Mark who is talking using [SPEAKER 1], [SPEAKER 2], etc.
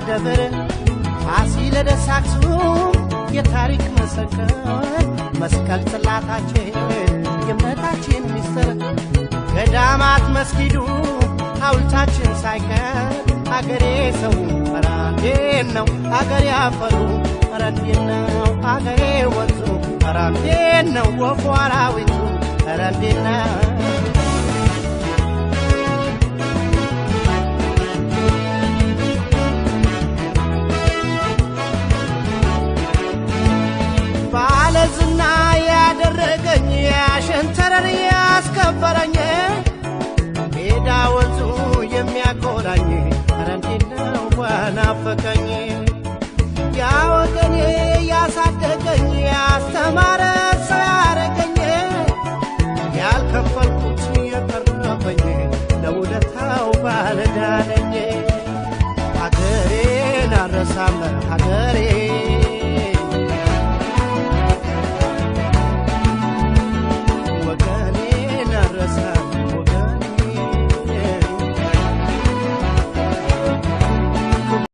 [SPEAKER 1] ደብር ፋሲለደስ አክሱም የታሪክ መሰከር መስቀል ጽላታችን የእምነታችን ሚስጥር ገዳማት መስጊዱ ሐውልታችን ሳይቀር አገሬ ሰው ኧረ እንዴት ነው አገሬ አፈሩ ኧረ እንዴት ነው አገሬ ወንዙ ኧረ እንዴት ነው ወፉ አራዊቱ ኧረ እንዴት ነው ባለዝና ያደረገኝ ያሸንተረር ያስከበረኝ ሜዳ ወንዙ የሚያኮራኝ ኧረ እንዴት ነው ወናፈቀኝ ያ ወገኔ ያሳደገኝ ያስተማረ ሰው ያረገኝ ያልከፈልኩት የቀረበኝ ለውለታው ባለዕዳ ነኝ ሀገሬን አልረሳም ሀገሬ